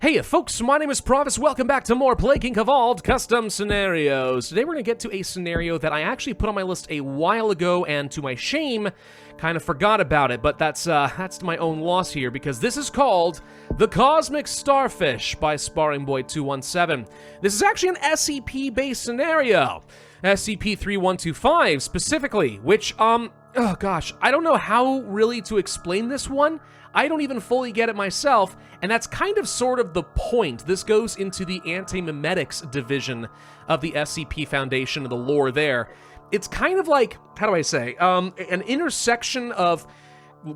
Hey folks, my name is Pravus. Welcome back to more Plague Inc. Evolved custom scenarios. Today we're going to get to a scenario that I actually put on my list a while ago, and to my shame, kind of forgot about it, but that's my own loss here, because this is called The Cosmic Starfish by Sparring Boy 217. This is actually an SCP-based scenario. SCP-3125 specifically, which, oh gosh, I don't know how really to explain this one. I don't even fully get it myself, and that's kind of sort of the point. This goes into the antimemetics division of the SCP Foundation and the lore there. It's kind of like, how do I say, an intersection of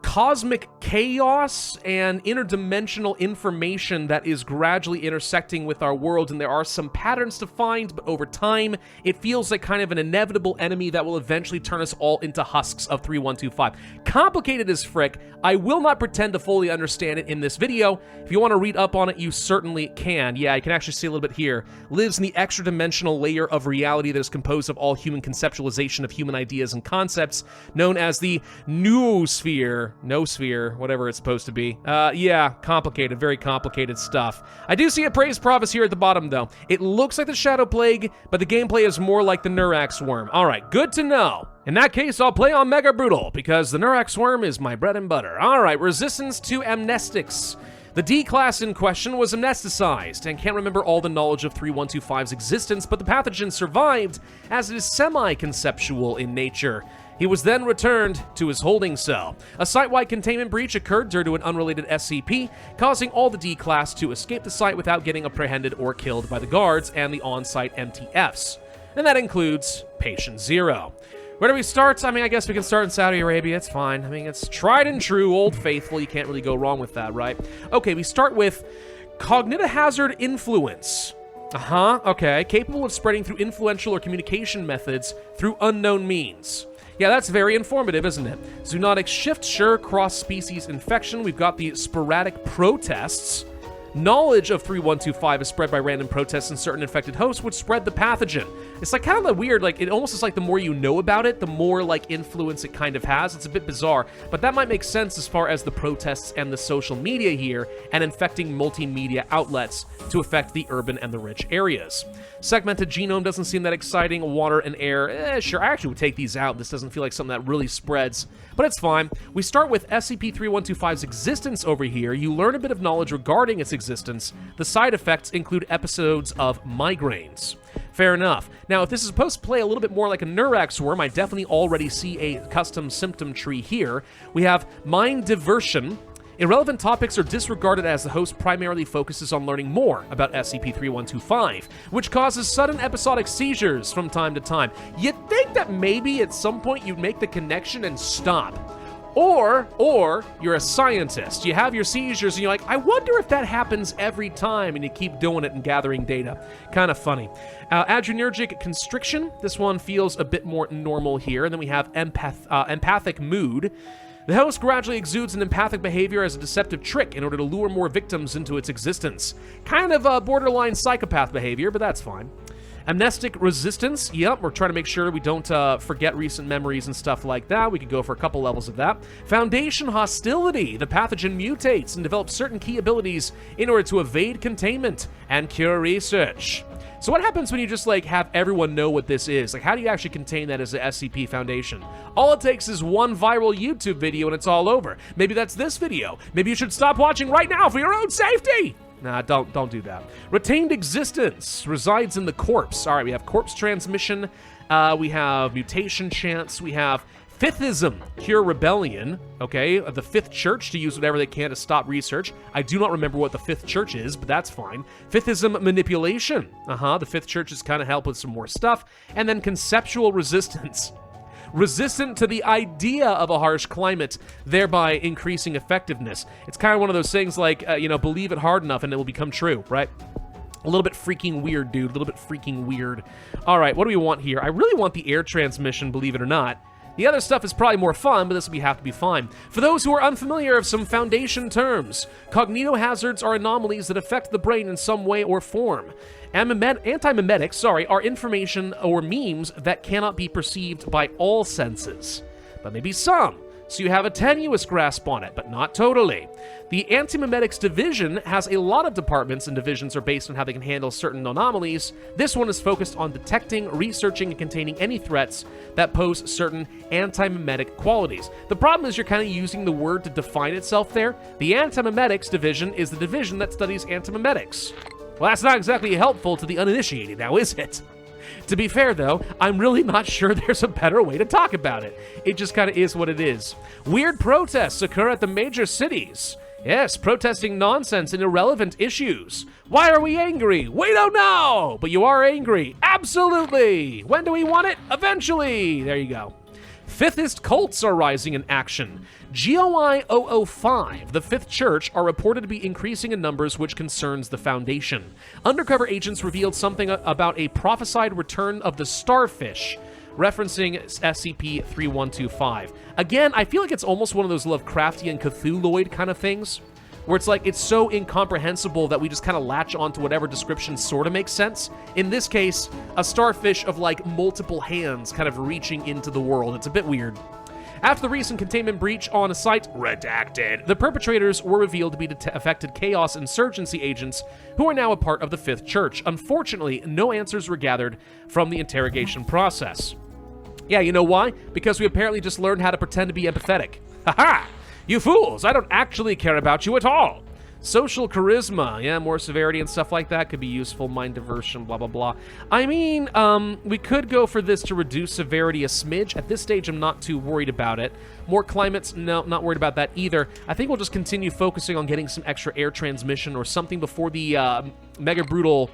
cosmic chaos and interdimensional information that is gradually intersecting with our world, and there are some patterns to find, but over time, it feels like kind of an inevitable enemy that will eventually turn us all into husks of 3125. Complicated as frick. I will not pretend to fully understand it in this video. If you want to read up on it, you certainly can. Yeah, you can actually see a little bit here. Lives in the extra-dimensional layer of reality that is composed of all human conceptualization of human ideas and concepts, known as the noosphere, whatever it's supposed to be. Yeah, complicated, very complicated stuff. I do see a praise Pravus here at the bottom, though. It looks like the Shadow Plague, but the gameplay is more like the Nurax Worm. All right, good to know. In that case, I'll play on Mega Brutal, because the Nurax Worm is my bread and butter. All right, resistance to amnestics. The D-class in question was amnesticized and can't remember all the knowledge of 3125's existence, but the pathogen survived as it is semi-conceptual in nature. He was then returned to his holding cell. A site-wide containment breach occurred due to an unrelated SCP, causing all the D-class to escape the site without getting apprehended or killed by the guards and the on-site MTFs. And that includes Patient Zero. Where do we start? I mean, I guess we can start in Saudi Arabia. It's fine. I mean, it's tried and true, old faithful. You can't really go wrong with that, right? Okay, we start with cognitive hazard influence. Okay. Capable of spreading through influential or communication methods through unknown means. Yeah, that's very informative, isn't it? Zoonotic shift, sure. Cross-species infection. We've got the sporadic protests. Knowledge of 3125 is spread by random protests in certain infected hosts, which spread the pathogen. It's like kind of weird, like it almost is like the more you know about it, the more like influence it kind of has. It's a bit bizarre, but that might make sense as far as the protests and the social media here and infecting multimedia outlets to affect the urban and the rich areas. Segmented genome doesn't seem that exciting. Water and air, sure, I actually would take these out. This doesn't feel like something that really spreads, but it's fine. We start with SCP-3125's existence over here. You learn a bit of knowledge regarding its existence. The side effects include episodes of migraines. Fair enough. Now, if this is supposed to play a little bit more like a Nurax Worm, I definitely already see a custom symptom tree here. We have mind diversion. Irrelevant topics are disregarded as the host primarily focuses on learning more about SCP-3125, which causes sudden episodic seizures from time to time. You'd think that maybe at some point you'd make the connection and stop. Or you're a scientist. You have your seizures and you're like, I wonder if that happens every time, and you keep doing it and gathering data. Kind of funny. Adrenergic constriction. This one feels a bit more normal here. And then we have empathic mood. The host gradually exudes an empathic behavior as a deceptive trick in order to lure more victims into its existence. Kind of a borderline psychopath behavior, but that's fine. Amnestic resistance, yep, we're trying to make sure we don't forget recent memories and stuff like that. We could go for a couple levels of that. Foundation hostility, the pathogen mutates and develops certain key abilities in order to evade containment and cure research. So what happens when you just like have everyone know what this is? Like, how do you actually contain that as an SCP Foundation? All it takes is one viral YouTube video and it's all over. Maybe that's this video. Maybe you should stop watching right now for your own safety. Nah, don't do that. Retained existence resides in the corpse. All right, we have corpse transmission. We have mutation chance. We have Fifithism, cure rebellion. Okay, the Fifth Church to use whatever they can to stop research. I do not remember what the Fifth Church is, but that's fine. Fifithism manipulation. The Fifth Church is kind of help with some more stuff. And then conceptual resistance. Resistant to the idea of a harsh climate, thereby increasing effectiveness. It's kind of one of those things like, believe it hard enough and it will become true, right? A little bit freaking weird, dude. A little bit freaking weird. All right, what do we want here? I really want the air transmission, believe it or not. The other stuff is probably more fun, but this will have to be fine. For those who are unfamiliar of some Foundation terms, cognitohazards are anomalies that affect the brain in some way or form. Antimemetics, are information or memes that cannot be perceived by all senses, but maybe some. so you have a tenuous grasp on it, but not totally. The antimemetics division has a lot of departments, and divisions are based on how they can handle certain anomalies. This one is focused on detecting, researching, and containing any threats that pose certain antimemetic qualities. The problem is you're kind of using the word to define itself there. The antimemetics division is the division that studies antimemetics. Well, that's not exactly helpful to the uninitiated, now is it? To be fair, though, I'm really not sure there's a better way to talk about it. It just kind of is what it is. Weird protests occur at the major cities. Yes, protesting nonsense and irrelevant issues. Why are we angry? We don't know! But you are angry. Absolutely! When do we want it? Eventually! There you go. Fifthist cults are rising in action. GOI 005, the Fifth Church, are reported to be increasing in numbers, which concerns the Foundation. Undercover agents revealed something about a prophesied return of the Starfish, referencing SCP-3125. Again, I feel like it's almost one of those Lovecraftian Cthulhuoid kind of things, where it's like it's so incomprehensible that we just kind of latch onto whatever description sort of makes sense. In this case, a starfish of like multiple hands kind of reaching into the world. It's a bit weird. After the recent containment breach on a site redacted, the perpetrators were revealed to be affected Chaos insurgency agents who are now a part of the Fifth Church. Unfortunately, no answers were gathered from the interrogation process. Yeah, you know why? Because we apparently just learned how to pretend to be empathetic. Haha! You fools! I don't actually care about you at all! Social charisma, yeah, more severity and stuff like that could be useful. Mind diversion, blah, blah, blah. I mean, we could go for this to reduce severity a smidge. At this stage, I'm not too worried about it. More climates, no, not worried about that either. I think we'll just continue focusing on getting some extra air transmission or something before the mega brutal,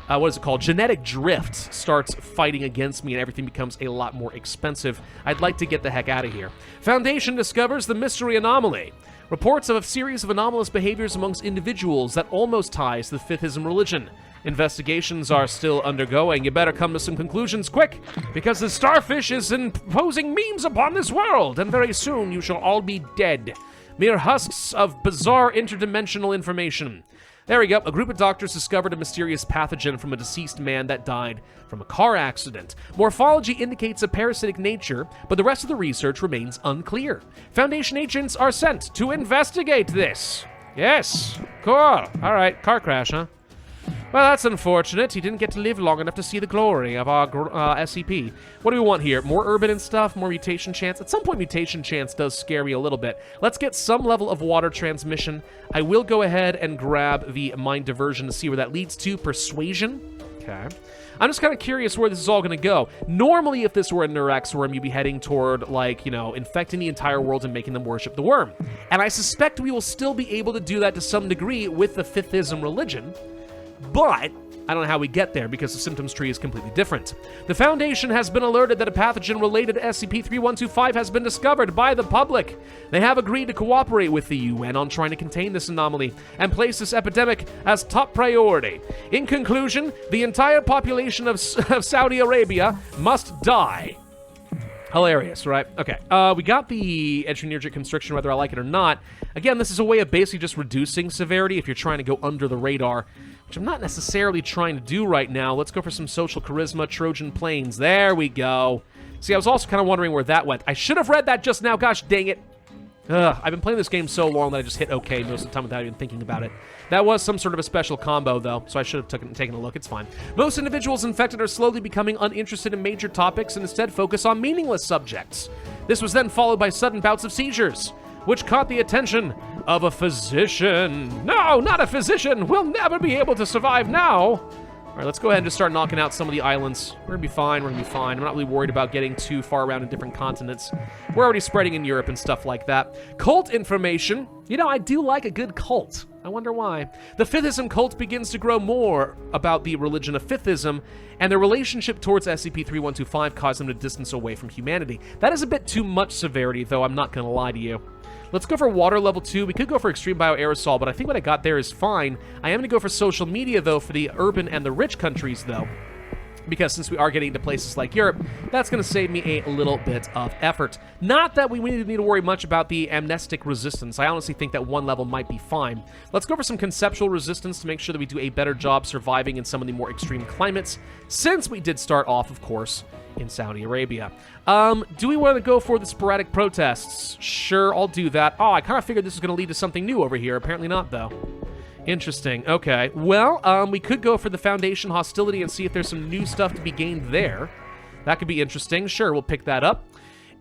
what is it called? Genetic drift starts fighting against me and everything becomes a lot more expensive. I'd like to get the heck out of here. Foundation discovers the mystery anomaly. Reports of a series of anomalous behaviors amongst individuals that almost ties the Fifthism religion. Investigations are still undergoing. You better come to some conclusions quick, because the Starfish is imposing memes upon this world, and very soon you shall all be dead. Mere husks of bizarre interdimensional information. There we go. A group of doctors discovered a mysterious pathogen from a deceased man that died from a car accident. Morphology indicates a parasitic nature, but the rest of the research remains unclear. Foundation agents are sent to investigate this. Yes, cool. All right, car crash, huh? Well, that's unfortunate. He didn't get to live long enough to see the glory of our SCP. What do we want here? More urban and stuff? More mutation chance? At some point, mutation chance does scare me a little bit. Let's get some level of water transmission. I will go ahead and grab the mind diversion to see where that leads to. Persuasion. Okay. I'm just kind of curious where this is all going to go. Normally, if this were a Neurax worm, you'd be heading toward, like, you know, infecting the entire world and making them worship the worm. And I suspect we will still be able to do that to some degree with the Fifthism religion. But I don't know how we get there because the symptoms tree is completely different. The Foundation has been alerted that a pathogen related to SCP-3125 has been discovered by the public. They have agreed to cooperate with the UN on trying to contain this anomaly and place this epidemic as top priority. In conclusion, the entire population of Saudi Arabia must die. Hilarious, right? Okay, we got the adrenergic constriction, whether I like it or not. Again, this is a way of basically just reducing severity if you're trying to go under the radar, which I'm not necessarily trying to do right now. Let's go for some social charisma, Trojan Plains. There we go. See, I was also kind of wondering where that went. I should have read that just now. Gosh dang it. I've been playing this game so long that I just hit OK most of the time without even thinking about it. That was some sort of a special combo, though, so I should have taken a look. It's fine. Most individuals infected are slowly becoming uninterested in major topics and instead focus on meaningless subjects. This was then followed by sudden bouts of seizures, which caught the attention of a physician. No, not a physician! We'll never be able to survive now! All right, let's go ahead and just start knocking out some of the islands. We're gonna be fine, we're gonna be fine. I'm not really worried about getting too far around in different continents. We're already spreading in Europe and stuff like that. Cult information. You know, I do like a good cult. I wonder why. The Fifthism cult begins to grow more about the religion of Fifthism, and their relationship towards SCP-3125 caused them to distance away from humanity. That is a bit too much severity, though, I'm not gonna lie to you. Let's go for water level 2. We could go for extreme bioaerosol, but I think what I got there is fine. I am going to go for social media, though, for the urban and the rich countries, though. because since we are getting to places like Europe, that's going to save me a little bit of effort. Not that we need to worry much about the amnestic resistance. I honestly think that one level might be fine. Let's go for some conceptual resistance to make sure that we do a better job surviving in some of the more extreme climates, since we did start off, of course, in Saudi Arabia. Do we want to go for the sporadic protests? Sure, I'll do that. Oh, I kind of figured this was going to lead to something new over here. Apparently not, though. Interesting. Okay. Well, we could go for the Foundation hostility and see if there's some new stuff to be gained there. That could be interesting. Sure, we'll pick that up.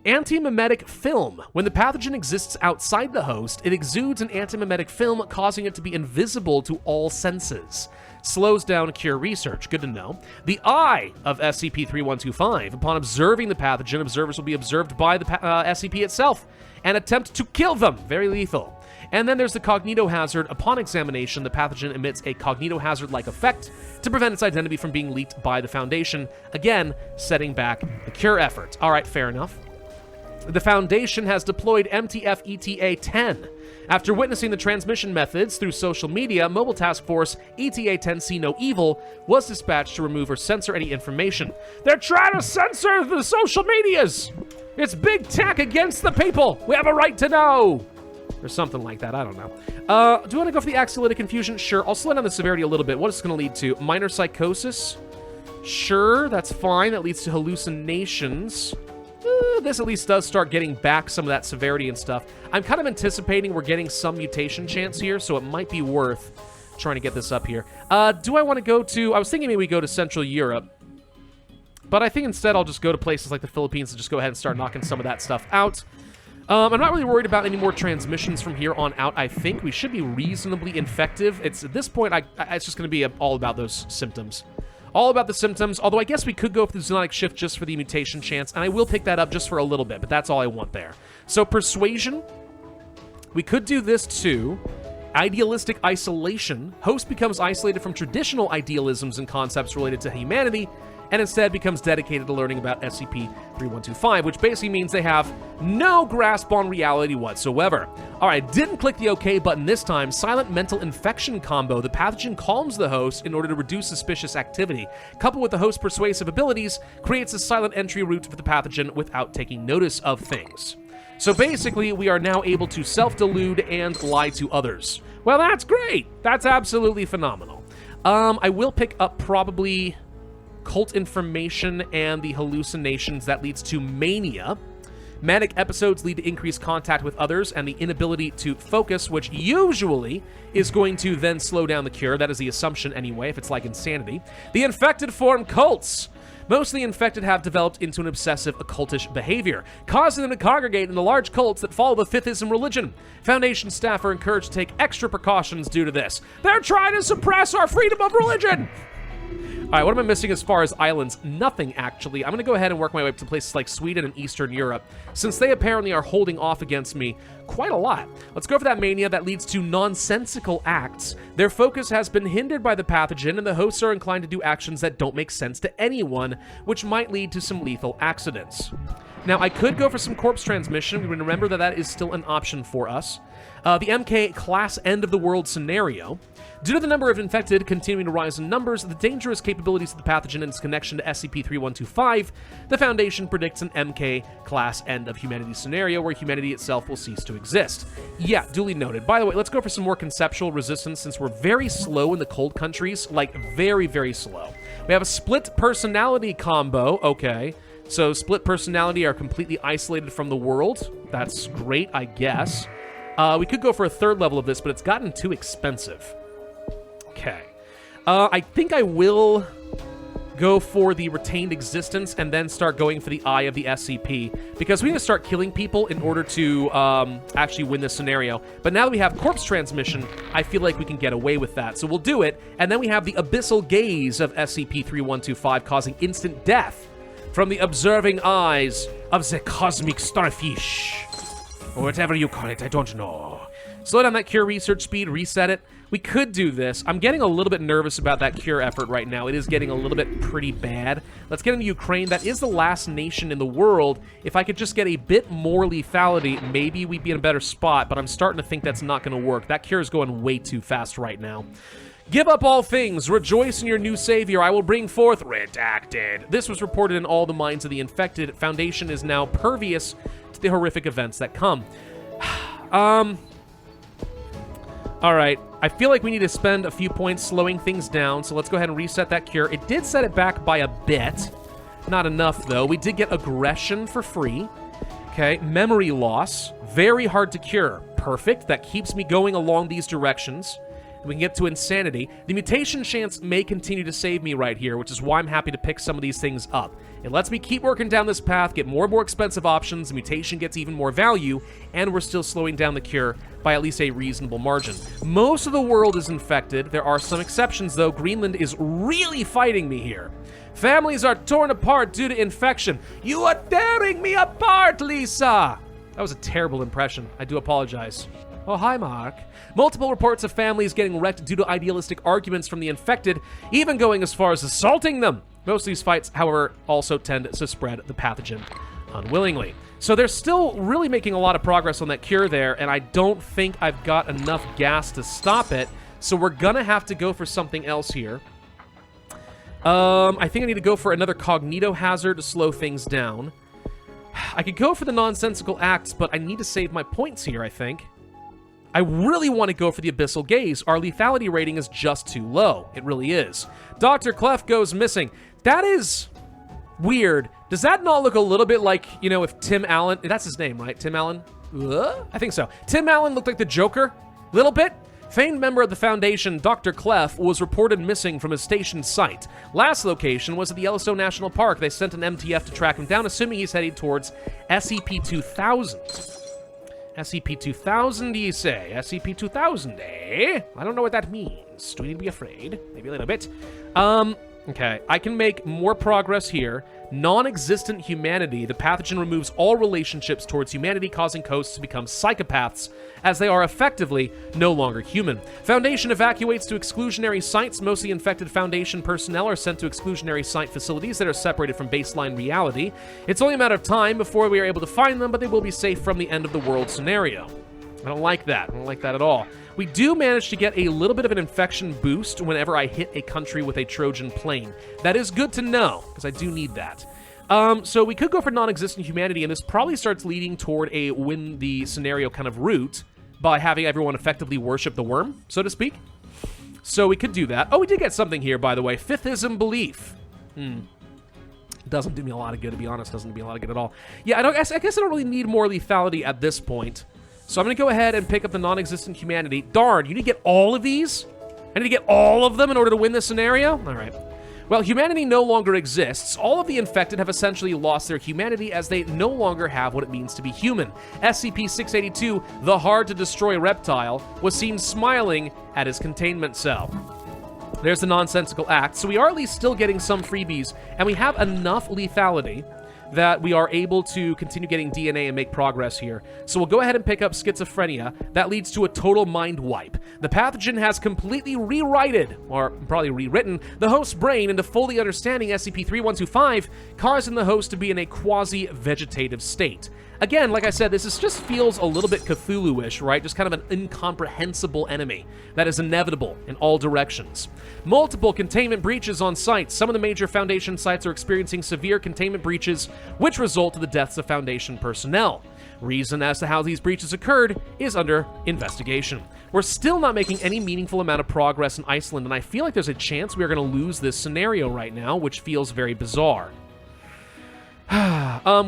Antimemetic film. When the pathogen exists outside the host, it exudes an antimemetic film, causing it to be invisible to all senses. Slows down cure research. Good to know. The eye of SCP-3125. Upon observing the pathogen, observers will be observed by the SCP itself and attempt to kill them. Very lethal. And then there's the cognitohazard. Upon examination, the pathogen emits a cognitohazard-like effect to prevent its identity from being leaked by the Foundation. Again, setting back the cure effort. All right, fair enough. The Foundation has deployed MTF-ETA-10. After witnessing the transmission methods through social media, Mobile Task Force ETA-10 See No Evil was dispatched to remove or censor any information. They're trying to censor the social medias! It's big tech against the people! We have a right to know! Or something like that, I don't know. Do you want to go for the axiolytic confusion? Sure, I'll slow down the severity a little bit. What is this going to lead to? Minor psychosis? Sure, that's fine. That leads to hallucinations. This at least does start getting back some of that severity and stuff. I'm kind of anticipating we're getting some mutation chance here, so it might be worth trying to get this up here. Do I want to go to... I was thinking maybe we go to Central Europe, but I think instead I'll just go to places like the Philippines and just go ahead and start knocking some of that stuff out. I'm not really worried about any more transmissions from here on out. I think we should be reasonably infective. It's at this point, it's just going to be all about those symptoms. All about the symptoms, although I guess we could go for the zoonotic shift just for the mutation chance, and I will pick that up just for a little bit, but that's all I want there. So persuasion, we could do this too. Idealistic isolation, host becomes isolated from traditional idealisms and concepts related to humanity, and instead becomes dedicated to learning about SCP-3125, which basically means they have no grasp on reality whatsoever. All right, didn't click the OK button this time. Silent mental infection combo. The pathogen calms the host in order to reduce suspicious activity. Coupled with the host's persuasive abilities, creates a silent entry route for the pathogen without taking notice of things. So basically, we are now able to self-delude and lie to others. Well, that's great. That's absolutely phenomenal. I will pick up probably cult information and the hallucinations that leads to mania. Manic episodes lead to increased contact with others and the inability to focus, which usually is going to then slow down the cure. That is the assumption anyway, if it's like insanity. The infected form cults. Most of the infected have developed into an obsessive occultish behavior, causing them to congregate in the large cults that follow the Fifithism religion. Foundation staff are encouraged to take extra precautions due to this. They're trying to suppress our freedom of religion! All right, what am I missing as far as islands? Nothing, actually. I'm going to go ahead and work my way up to places like Sweden and Eastern Europe, since they apparently are holding off against me quite a lot. Let's go for that mania that leads to nonsensical acts. Their focus has been hindered by the pathogen, and the hosts are inclined to do actions that don't make sense to anyone, which might lead to some lethal accidents. Now, I could go for some corpse transmission. We remember that that is still an option for us. The MK class end of the world scenario. Due to the number of infected continuing to rise in numbers, the dangerous capabilities of the pathogen and its connection to SCP-3125, the Foundation predicts an MK class end of humanity scenario where humanity itself will cease to exist. Yeah, duly noted. By the way, let's go for some more conceptual resistance since we're very slow in the cold countries, like very, very slow. We have a split personality combo. Okay. So split personality are completely isolated from the world. That's great, I guess. We could go for a third level of this, but it's gotten too expensive. Okay. I think I will go for the retained existence and then start going for the eye of the SCP, because we need to start killing people in order to actually win this scenario. But now that we have corpse transmission, I feel like we can get away with that. So we'll do it, and then we have the abyssal gaze of SCP-3125 causing instant death from the observing eyes of the cosmic starfish. Or whatever you call it, I don't know. Slow down that cure research speed, reset it. We could do this. I'm getting a little bit nervous about that cure effort right now. It is getting a little bit pretty bad. Let's get into Ukraine. That is the last nation in the world. If I could just get a bit more lethality, maybe we'd be in a better spot, but I'm starting to think that's not going to work. That cure is going way too fast right now. Give up all things. Rejoice in your new savior. I will bring forth redacted. This was reported in all the minds of the infected. Foundation is now pervious to the horrific events that come. All right. I feel like we need to spend a few points slowing things down, so let's go ahead and reset that cure. It did set it back by a bit. Not enough, though. We did get aggression for free. Okay, memory loss. Very hard to cure. Perfect. That keeps me going along these directions. We can get to insanity. The mutation chance may continue to save me right here, which is why I'm happy to pick some of these things up. It lets me keep working down this path, get more and more expensive options, the mutation gets even more value, and we're still slowing down the cure by at least a reasonable margin. Most of the world is infected. There are some exceptions, though. Greenland is really fighting me here. Families are torn apart due to infection. You are tearing me apart, Lisa! That was a terrible impression. I do apologize. Oh, hi, Mark. Multiple reports of families getting wrecked due to idealistic arguments from the infected, even going as far as assaulting them. Most of these fights, however, also tend to spread the pathogen unwillingly. So they're still really making a lot of progress on that cure there, and I don't think I've got enough gas to stop it, so we're gonna have to go for something else here. I think I need to go for another cognito hazard to slow things down. I could go for the nonsensical acts, but I need to save my points here, I think. I really want to go for the Abyssal Gaze. Our lethality rating is just too low. It really is. Dr. Clef goes missing. That is weird. Does that not look a little bit like, you know, if Tim Allen... That's his name, right? Tim Allen? I think so. Tim Allen looked like the Joker? Little bit? Famed member of the Foundation, Dr. Clef, was reported missing from his station site. Last location was at the Yellowstone National Park. They sent an MTF to track him down, assuming he's heading towards SCP-2000. SCP-2000, do you say? SCP-2000, eh? I don't know what that means. Do we need to be afraid? Maybe a little bit. Okay. I can make more progress here. Non-existent humanity. The pathogen removes all relationships towards humanity, causing hosts to become psychopaths, as they are effectively no longer human. Foundation evacuates to exclusionary sites. Most of the infected Foundation personnel are sent to exclusionary site facilities that are separated from baseline reality. It's only a matter of time before we are able to find them, but they will be safe from the end of the world scenario. I don't like that. I don't like that at all. We do manage to get a little bit of an infection boost whenever I hit a country with a Trojan plane. That is good to know, because I do need that. So we could go for non-existent humanity, and this probably starts leading toward a win the scenario kind of route by having everyone effectively worship the worm, so to speak. So we could do that. Oh, we did get something here, by the way. Fifithism belief. Doesn't do me a lot of good, to be honest. Doesn't do me a lot of good at all. Yeah, I guess I don't really need more lethality at this point. So I'm going to go ahead and pick up the non-existent humanity. Darn, you need to get all of these? I need to get all of them in order to win this scenario? All right. Well, humanity no longer exists. All of the infected have essentially lost their humanity as they no longer have what it means to be human. SCP-682, the hard-to-destroy reptile, was seen smiling at his containment cell. There's the nonsensical act. So we are at least still getting some freebies, and we have enough lethality that we are able to continue getting DNA and make progress here. So we'll go ahead and pick up schizophrenia. That leads to a total mind wipe. The pathogen has completely rewritten, or probably rewritten, the host's brain into fully understanding SCP-3125, causing the host to be in a quasi-vegetative state. Again, like I said, just feels a little bit Cthulhu-ish, right? Just kind of an incomprehensible enemy that is inevitable in all directions. Multiple containment breaches on site. Some of the major Foundation sites are experiencing severe containment breaches, which result in the deaths of Foundation personnel. Reason as to how these breaches occurred is under investigation. We're still not making any meaningful amount of progress in Iceland, and I feel like there's a chance we are going to lose this scenario right now, which feels very bizarre.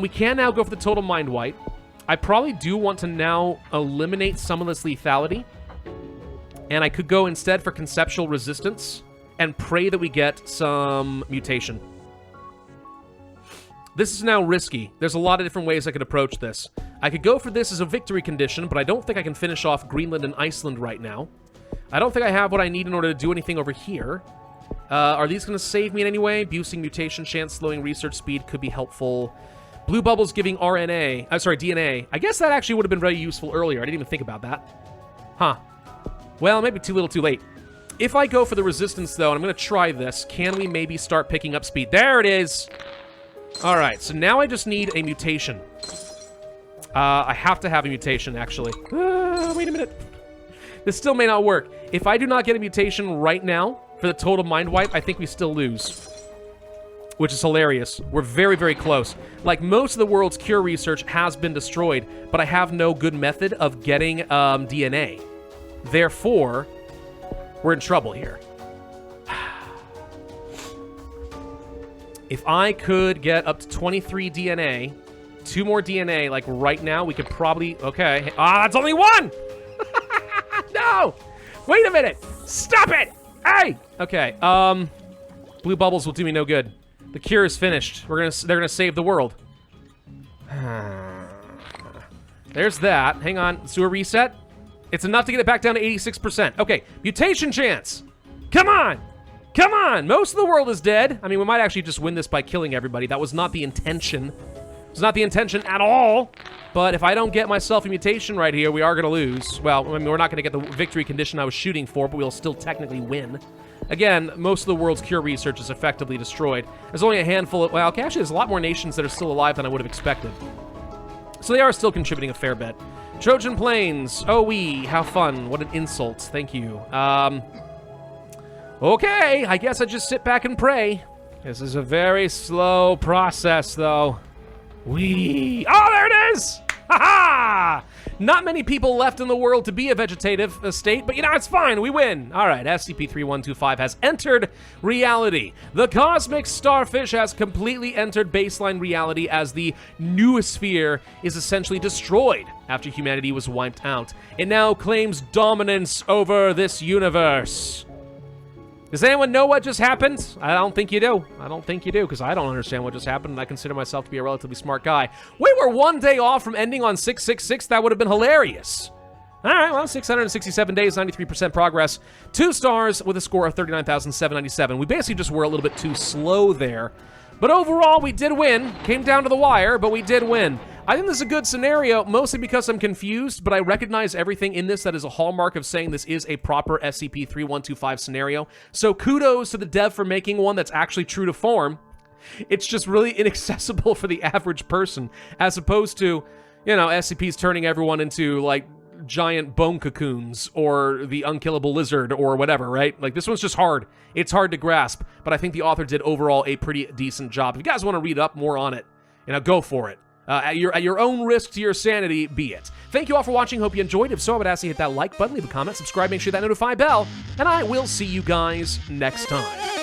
We can now go for the total mind wipe. I probably do want to now eliminate some of this lethality. And I could go instead for conceptual resistance and pray that we get some mutation. This is now risky. There's a lot of different ways I could approach this. I could go for this as a victory condition, but I don't think I can finish off Greenland and Iceland right now. I don't think I have what I need in order to do anything over here. Are these going to save me in any way? Boosting mutation chance, slowing research speed could be helpful. Blue bubbles giving DNA. I guess that actually would have been very useful earlier. I didn't even think about that. Huh. Well, maybe too little too late. If I go for the resistance, though, and I'm going to try this, can we maybe start picking up speed? There it is! All right, so now I just need a mutation. I have to have a mutation, actually. Wait a minute. This still may not work. If I do not get a mutation right now for the total mind wipe, I think we still lose. Which is hilarious. We're very, very close. Like, most of the world's cure research has been destroyed, but I have no good method of getting DNA. Therefore, we're in trouble here. If I could get up to 23 DNA, 2 more DNA, like right now, we could probably... Okay. Ah, that's only 1! No! Wait a minute! Stop it! Hey! Okay, blue bubbles will do me no good. The cure is finished. They're gonna save the world. There's that. Hang on. Let's do a reset. It's enough to get it back down to 86%. Okay, mutation chance. Come on! Come on! Most of the world is dead. I mean, we might actually just win this by killing everybody. That was not the intention. It was not the intention at all. But if I don't get myself a mutation right here, we are going to lose. Well, I mean, we're not going to get the victory condition I was shooting for, but we'll still technically win. Again, most of the world's cure research is effectively destroyed. There's only a handful of... Well, okay, actually, there's a lot more nations that are still alive than I would have expected. So they are still contributing a fair bit. Trojan Plains. Oh, how fun. What an insult. Thank you. Okay, I guess I just sit back and pray. This is a very slow process, though. Oh, there it is! Ha-ha! Not many people left in the world to be a vegetative state, but you know, it's fine, we win. All right, SCP-3125 has entered reality. The cosmic starfish has completely entered baseline reality as the noosphere is essentially destroyed after humanity was wiped out. It now claims dominance over this universe. Does anyone know what just happened? I don't think you do. I don't think you do, because I don't understand what just happened, and I consider myself to be a relatively smart guy. We were one day off from ending on 666. That would have been hilarious. All right, well, 667 days, 93% progress. 2 stars with a score of 39,797. We basically just were a little bit too slow there. But overall, we did win. Came down to the wire, but we did win. I think this is a good scenario, mostly because I'm confused, but I recognize everything in this that is a hallmark of saying this is a proper SCP-3125 scenario. So kudos to the dev for making one that's actually true to form. It's just really inaccessible for the average person, as opposed to, you know, SCPs turning everyone into, like, giant bone cocoons, or the unkillable lizard, or whatever, right? Like, this one's just hard. It's hard to grasp, but I think the author did overall a pretty decent job. If you guys want to read up more on it, you know, go for it. At your own risk to your sanity, be it. Thank you all for watching. Hope you enjoyed. If so, I would ask you to hit that like button, leave a comment, subscribe, make sure that notify bell, and I will see you guys next time.